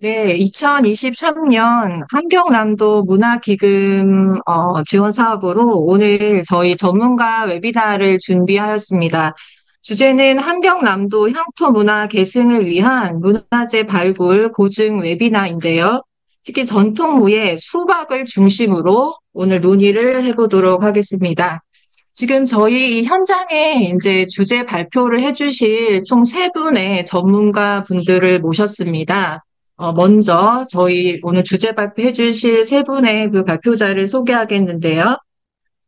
네, 2023년 환경남도 문화기금 지원 사업으로 오늘 저희 전문가 웨비나를 준비하였습니다. 주제는 환경남도 향토 문화 계승을 위한 문화재 발굴 고증 웨비나인데요. 특히 전통무예 수박을 중심으로 오늘 논의를 해보도록 하겠습니다. 지금 저희 이 현장에 이제 주제 발표를 해주실 총 세 분의 전문가 분들을 모셨습니다. 먼저 저희 오늘 주제 발표해 주실 세 분의 그 발표자를 소개하겠는데요.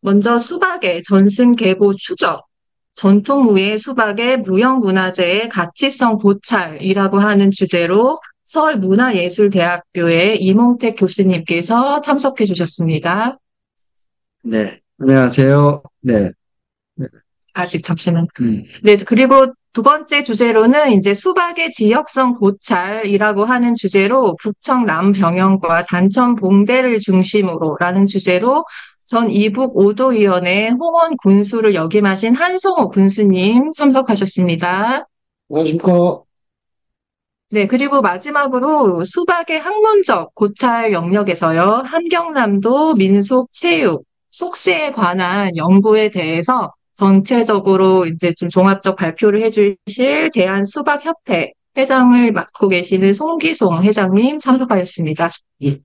먼저 수박의 전승계보 추적, 전통무예 수박의 무형문화재의 가치성 고찰이라고 하는 주제로 서울문화예술대학교의 이몽택 교수님께서 참석해 주셨습니다. 네, 안녕하세요. 네, 아직 잠시만. 음, 네, 그리고 두 번째 주제로는 이제 수박의 지역성 고찰이라고 하는 주제로 북청 남병영과 단천 봉대를 중심으로라는 주제로 전 이북 오도위원회 홍원 군수를 역임하신 한성호 군수님 참석하셨습니다. 안녕하십니까. 네, 그리고 마지막으로 수박의 학문적 고찰 영역에서요, 함경남도 민속 체육, 속세에 관한 연구에 대해서 전체적으로 이제 좀 종합적 발표를 해주실 대한수박협회 회장을 맡고 계시는 송기송 회장님 참석하셨습니다. 예,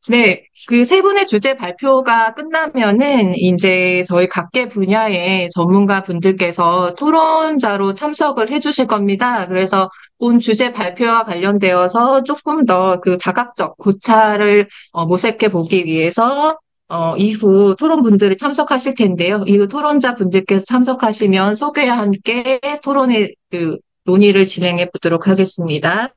네, 그 세 분의 주제 발표가 끝나면은 이제 저희 각계 분야의 전문가 분들께서 토론자로 참석을 해주실 겁니다. 그래서 본 주제 발표와 관련되어서 조금 더 그 다각적 고찰을 모색해 보기 위해서 이후 토론 분들이 참석하실 텐데요. 이후 토론자 분들께서 참석하시면 소개와 함께 토론의 그 논의를 진행해 보도록 하겠습니다.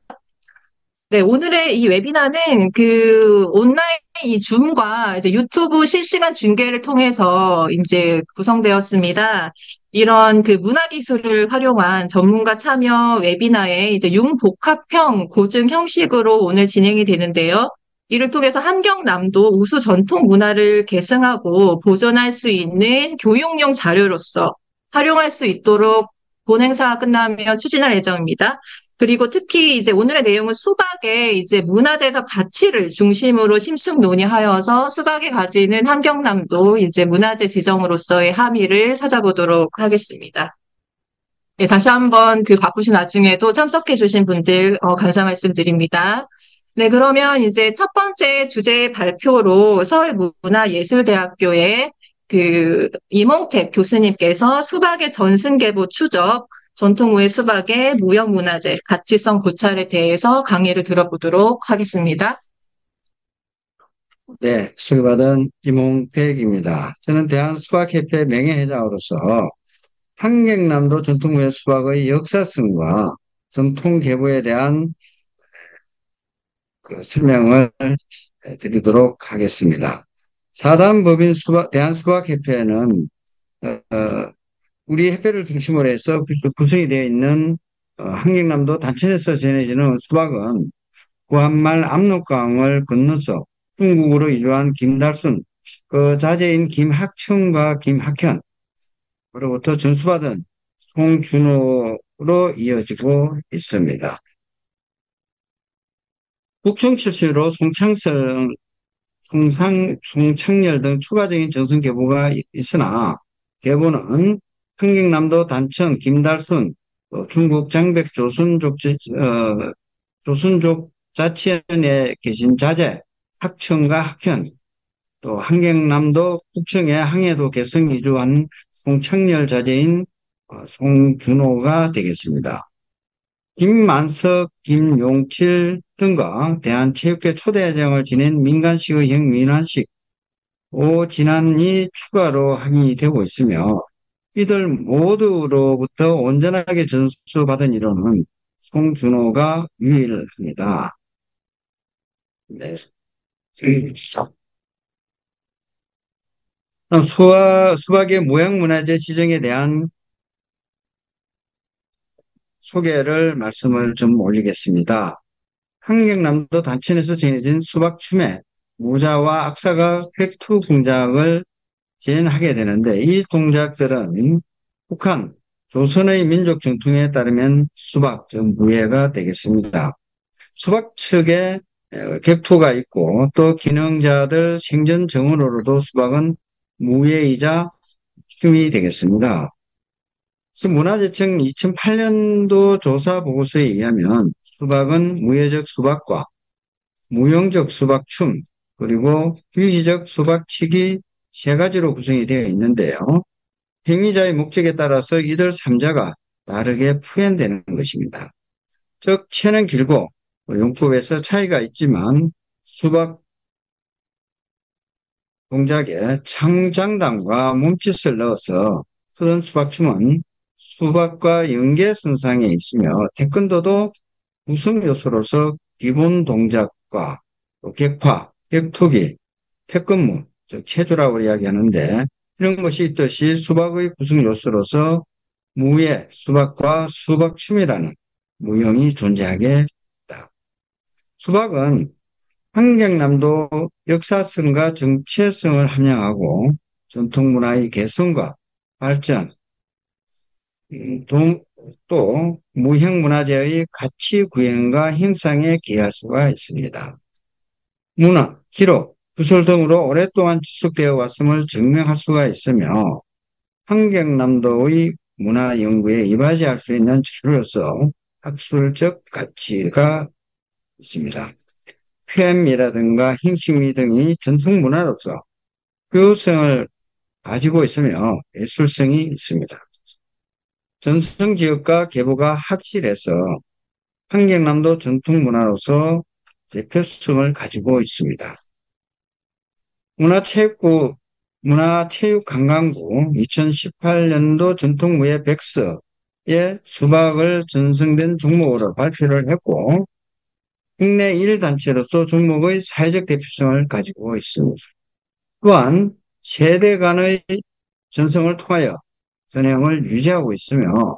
네, 오늘의 이 웨비나는 그 온라인 이 줌과 이제 유튜브 실시간 중계를 통해서 이제 구성되었습니다. 이런 그 문화기술을 활용한 전문가 참여 웨비나의 이제 융복합형 고증 형식으로 오늘 진행이 되는데요. 이를 통해서 함경남도 우수 전통 문화를 계승하고 보존할 수 있는 교육용 자료로서 활용할 수 있도록 본행사가 끝나면 추진할 예정입니다. 그리고 특히 이제 오늘의 내용은 수박의 이제 문화재적 가치를 중심으로 심층 논의하여서 수박이 가지는 함경남도 이제 문화재 지정으로서의 함의를 찾아보도록 하겠습니다. 네, 다시 한번 그 바쁘신 와중에도 참석해 주신 분들 감사 말씀드립니다. 네, 그러면 이제 첫 번째 주제 발표로 서울문화예술대학교의 그 이몽택 교수님께서 수박의 전승계보 추적, 전통 의 수박의 무형문화재, 가치성 고찰에 대해서 강의를 들어보도록 하겠습니다. 네, 수료받은 김홍택입니다. 저는 대한수박협회 명예회장으로서 한경남도 전통무예 수박의 역사성과 전통 계보에 대한 설명을 드리도록 하겠습니다. 사단법인 대한수박협회는 우리 협회를 중심으로 해서 구성이 되어 있는 한경남도 단천에서 전해지는 수박은 구한말 압록강을 건너서 중국으로 이주한 김달순, 그 자제인 김학청과 김학현으로부터 전수받은 송준호로 이어지고 있습니다. 북청 출신으로 송창열 등 추가적인 전승 계보가 있으나 계보는 한경남도 단천 김달순, 중국 장백 조선족 자치현에 계신 자제 학청과 학현, 또 한경남도 북청의 항해도 개성 이주한 송창열 자제인 송준호가 되겠습니다. 김만석, 김용칠 등과 대한체육회 초대회장을 지낸 민간식의 형민환식, 오진환이 추가로 항의되고 있으며 이들 모두로부터 온전하게 전수받은 이론은 송준호가 유일합니다. 네. 수박의 무형문화재 지정에 대한 소개를 말씀을 좀 올리겠습니다. 한경남도 단천에서 정해진 수박춤에 모자와 악사가 획투 동작을 진행하게 되는데 이 동작들은 북한 조선의 민족 전통에 따르면 수박, 즉 무예가 되겠습니다. 수박 측에 객토가 있고 또 기능자들 생전 정으로도 수박은 무예이자 춤이 되겠습니다. 그래서 문화재청 2008년도 조사 보고서에 의하면 수박은 무예적 수박과 무용적 수박춤 그리고 유희적 수박치기 세 가지로 구성이 되어 있는데요. 행위자의 목적에 따라서 이들 3자가 다르게 표현되는 것입니다. 즉 채는 길고 용법에서 차이가 있지만 수박 동작에 창장단과 몸짓을 넣어서 그런 수박춤은 수박과 연계선상에 있으며 태권도도 구성 요소로서 기본 동작과 격파, 격투기, 태권무, 즉 체조라고 이야기하는데 이런 것이 있듯이 수박의 구성 요소로서 무예, 수박과 수박춤이라는 무형이 존재하게 됩니다. 수박은 환경남도 역사성과 정체성을 함양하고 전통문화의 개선과 발전, 또 무형문화재의 가치 구현과 형성에 기여할 수가 있습니다. 문화, 기록, 구설 등으로 오랫동안 지속되어 왔음을 증명할 수가 있으며 환경남도의 문화 연구에 이바지할 수 있는 자료로서 학술적 가치가 있습니다. 표현미라든가 hinch미 등이 전통 문화로서 교육성을 가지고 있으며 예술성이 있습니다. 전성지역과 계보가 확실해서 환경남도 전통 문화로서 대표성을 가지고 있습니다. 문화체육관광부 2018년도 전통무예 백서에 수박을 전성된 종목으로 발표를 했고 국내 1단체로서 종목의 사회적 대표성을 가지고 있습니다. 또한 세대 간의 전성을 통하여 전형을 유지하고 있으며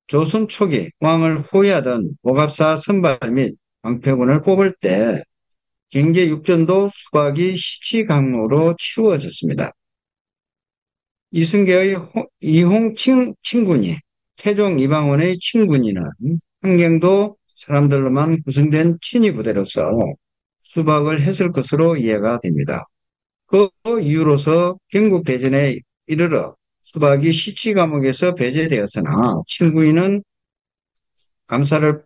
조선 초기 왕을 호위하던 복압사 선발 및 방패군을 뽑을 때 경제 육전도 수박이 시치강로로 치워졌습니다. 이승계의 이홍 친군이 태종 이방원의 친군이는 한경도 사람들로만 구성된 친위 부대로서 수박을 했을 것으로 이해가 됩니다. 그 이유로서 경국대전에 이르러 수박이 시치 감옥에서 배제되었으나 친구인은 감사를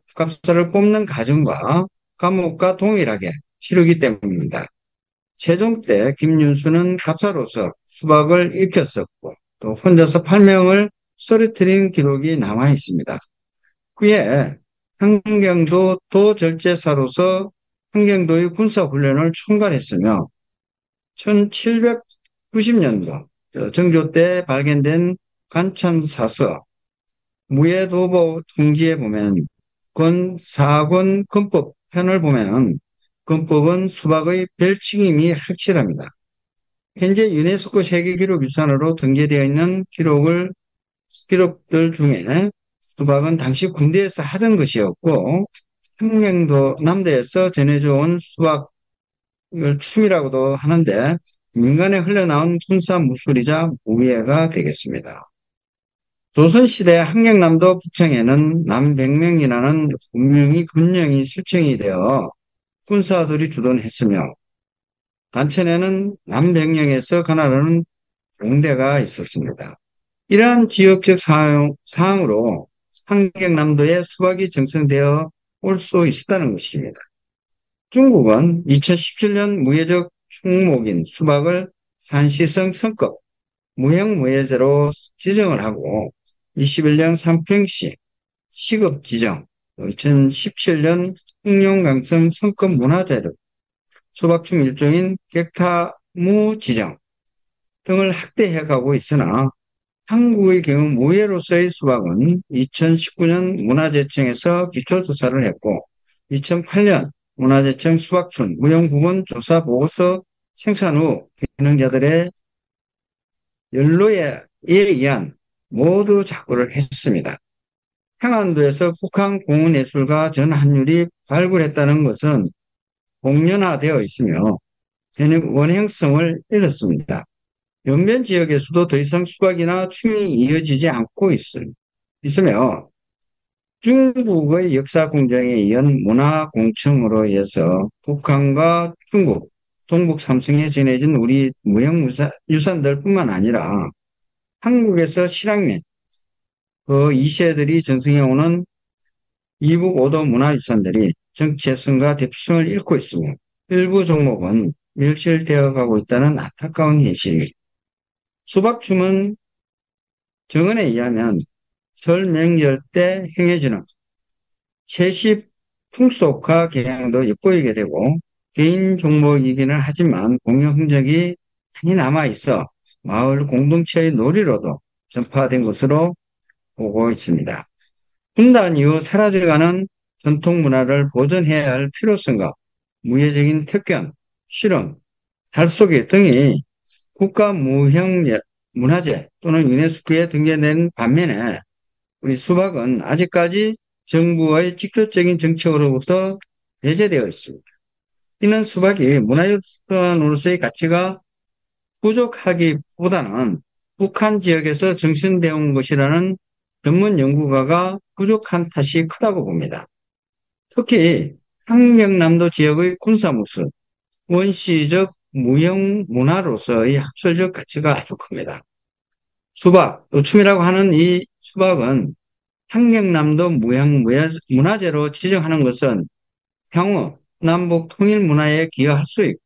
뽑는 과정과 감옥과 동일하게 치르기 때문입니다. 세종 때 김윤수는 갑사로서 수박을 익혔었고 또 혼자서 팔명을 쓰러뜨린 기록이 남아 있습니다. 그에 한경도 도절제사로서 한경도의 군사훈련을 총괄했으며 1790년도 정조 때 발견된 간찬사서 무예도보 통지에 보면 권4권 건법 편을 보면 건법은 수박의 별칭임이 확실합니다. 현재 유네스코 세계기록유산으로 등재되어 있는 기록들 중에 수박은 당시 군대에서 하던 것이었고 함경도 남도에서 전해져 온 수박을 춤이라고도 하는데 민간에 흘러나온 군사 무술이자 무예가 되겠습니다. 조선시대 함경남도 북청에는 남백명이라는 군명이 설정이 되어 군사들이 주둔했으며 단천에는 남백령에서 관할하는 봉대가 있었습니다. 이러한 지역적 사항으로 함경남도에 수박이 정성되어 올 수 있었다는 것입니다. 중국은 2017년 무예적 충목인 수박을 산시성 성급 무형무예제로 지정을 하고 21년 삼평시 시급 지정, 2017년 흑룡강성 성급 문화재를 수박춤 일종인 객타무 지정 등을 확대해 가고 있으나 한국의 경우 무예로서의 수박은 2019년 문화재청에서 기초조사를 했고 2008년 문화재청 수박춤 무형부분 조사 보고서 생산 후 기능자들의 연로에 의한 모두 작고를 했습니다. 평안도에서 북한공원예술가 전한율이 발굴했다는 것은 공연화되어 있으며 원형성을 잃었습니다. 영변 지역에서도 더 이상 수박이나 충이 이어지지 않고 있으며 중국의 역사 공정에 의한 문화 공청으로 인해서 북한과 중국, 동북 삼성에 전해진 우리 무형유산들뿐만 아니라 한국에서 실황민, 그 이세들이 전승해오는 이북 오도 문화유산들이 정체성과 대표성을 잃고 있으며 일부 종목은 멸실되어 가고 있다는 안타까운 현실입니다. 수박춤은 정언에 의하면 설 명절 때 행해지는 세시 풍속화 경향도 엿보이게 되고 개인 종목이기는 하지만 공연 흔적이 많이 남아있어 마을 공동체의 놀이로도 전파된 것으로 보고 있습니다. 분단 이후 사라져가는 전통 문화를 보존해야 할 필요성과 무예적인 특권, 실험, 달속의 등이 국가 무형 문화재 또는 유네스코에 등재된 반면에 우리 수박은 아직까지 정부의 직접적인 정책으로부터 배제되어 있습니다. 이는 수박이 문화유산으로서의 가치가 부족하기보다는 북한 지역에서 정신되어 온 것이라는 전문 연구가가 부족한 탓이 크다고 봅니다. 특히 함경남도 지역의 군사무술, 원시적 무형 문화로서의 학술적 가치가 아주 큽니다. 수박, 노춤이라고 하는 이 수박은 함경남도 무형 문화재로 지정하는 것은 향후 남북 통일 문화에 기여할 수 있고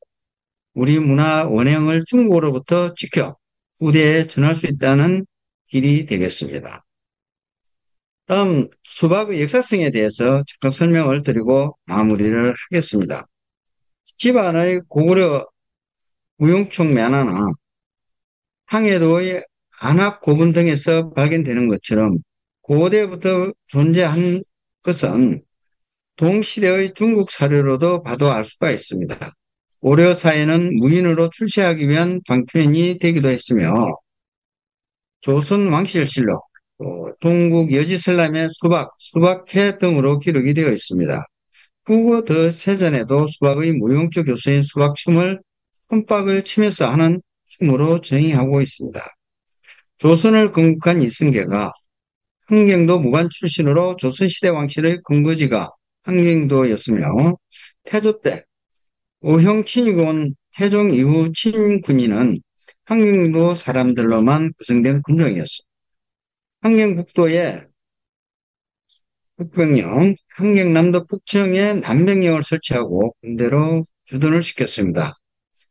우리 문화 원형을 중국으로부터 지켜 후대에 전할 수 있다는 길이 되겠습니다. 다음 수박의 역사성에 대해서 잠깐 설명을 드리고 마무리를 하겠습니다. 집안의 고구려 무용촉 면화나 항해도의 안압 고분 등에서 발견되는 것처럼 고대부터 존재한 것은 동시대의 중국 사료로도 봐도 알 수가 있습니다. 고려사에는 무인으로 출시하기 위한 방편이 되기도 했으며 조선 왕실실록, 동국 여지설람의 수박회 등으로 기록이 되어 있습니다. 후고 더 세전에도 수박의 무용적 요소인 수박춤을 손뼉을 치면서 하는 춤으로 정의하고 있습니다. 조선을 건국한 이승계가 함경도 무관 출신으로 조선시대 왕실의 근거지가 함경도였으며 태조 때 의형 친위군 온 태종 이후 친군인은 함경도 사람들로만 구성된 군종이었습니다. 함경북도에 북병령, 함경남도 북청에 남병령을 설치하고 군대로 주둔을 시켰습니다.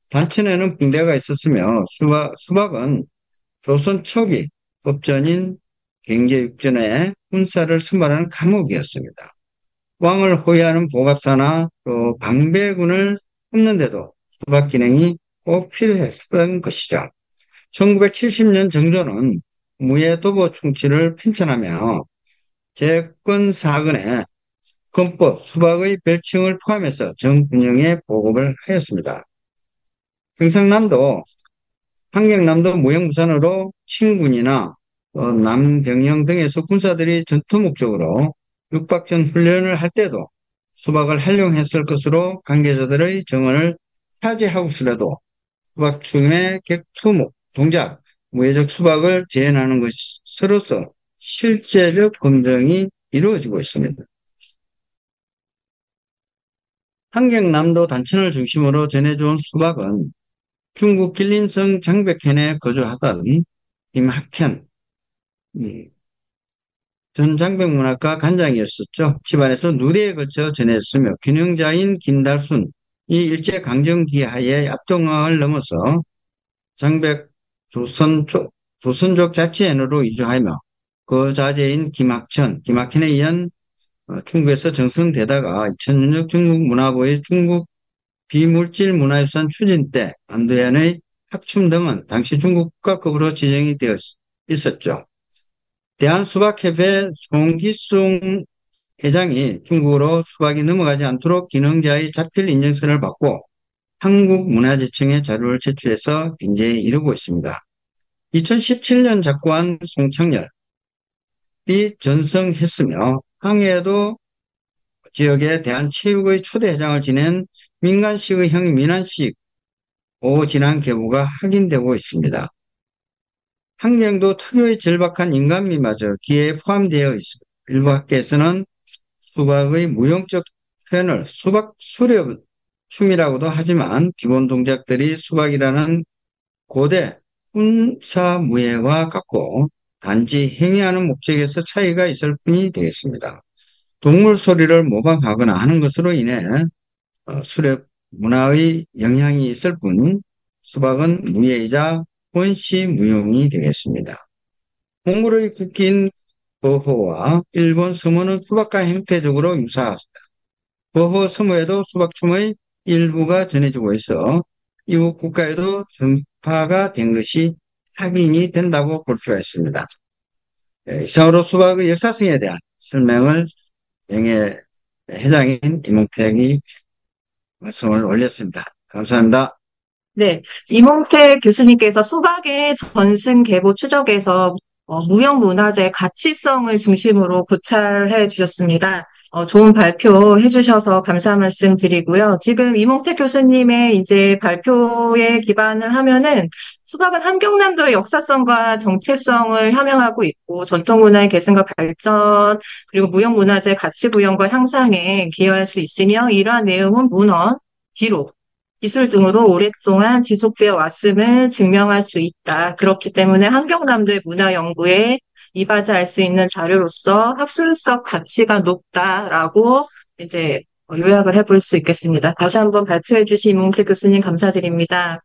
단천에는 붕대가 있었으며 수박은 조선 초기 법전인 경제육전에 군사를 선발하는 감옥이었습니다. 왕을 호위하는 보갑사나 또 방배군을 뽑는데도 수박 기능이 꼭 필요했던 것이죠. 1970년 정조는 무예도보 충치를 편찬하며 재건사건에 헌법 수박의 별칭을 포함해서 정군영에 보급을 하였습니다. 경상남도 함경남도 무형무산으로 친군이나 남병영 등에서 군사들이 전투 목적으로 육박전 훈련을 할 때도 수박을 활용했을 것으로 관계자들의 정언을 차지하고서라도 수박춤의 객투목 동작, 무예적 수박을 재현하는 것으로서 실제적 검증이 이루어지고 있습니다. 함경남도 단천을 중심으로 전해져온 수박은 중국 길림성 장백현에 거주하던 김학현 전 장백문학가 간장이었었죠. 집안에서 누대에 걸쳐 전했으며 균형자인 김달순 이 일제강점기 하에 압동강을 넘어서 장백 조선족 자치현으로 이주하며 그 자제인 김학현에 의한 중국에서 정성되다가 2006년 중국 문화부의 중국 비물질 문화유산 추진 때 안도현의 학춤 등은 당시 중국 국가급으로 지정이 되어 있었죠. 대한수박협회 송기숭 회장이 중국으로 수박이 넘어가지 않도록 기능자의 자필 인증서를 받고 한국문화재청에 자료를 제출해서 경제에 이르고 있습니다. 2017년 작고한 송청렬이 전성했으며 항해도 지역에 대한 체육의 초대 회장을 지낸 민간식의 형이 민한식 오진한 계보가 확인되고 있습니다. 환경도 특유의 절박한 인간미마저 기회에 포함되어 있습니다. 일부 학계에서는 수박의 무용적 표현을 수박 수렵 춤이라고도 하지만 기본 동작들이 수박이라는 고대 훈사무예와 같고 단지 행위하는 목적에서 차이가 있을 뿐이 되겠습니다. 동물 소리를 모방하거나 하는 것으로 인해 수렵 문화의 영향이 있을 뿐 수박은 무예이자 혼시 무용이 되겠습니다. 몽골의 국기인 버호와 일본 서무는 수박과 형태적으로 유사합니다. 버호 서무에도 수박춤의 일부가 전해지고 있어 이웃 국가에도 전파가 된 것이 확인이 된다고 볼 수가 있습니다. 이상으로 수박의 역사성에 대한 설명을 영예 회장인 이몽택이 말씀을 올렸습니다. 감사합니다. 네, 이몽택 교수님께서 수박의 전승 계보 추적에서 무형문화재 가치성을 중심으로 고찰해 주셨습니다. 좋은 발표 해주셔서 감사 말씀 드리고요. 지금 이몽택 교수님의 이제 발표에 기반을 하면은 수박은 함경남도의 역사성과 정체성을 함양하고 있고 전통문화의 계승과 발전 그리고 무형문화재 가치 부여과 향상에 기여할 수 있으며 이러한 내용은 문헌, 기록, 기술 등으로 오랫동안 지속되어 왔음을 증명할 수 있다. 그렇기 때문에 함경남도의 문화 연구에 이바지할 수 있는 자료로서 학술적 가치가 높다라고 이제 요약을 해볼 수 있겠습니다. 다시 한번 발표해 주신 이몽택 교수님 감사드립니다.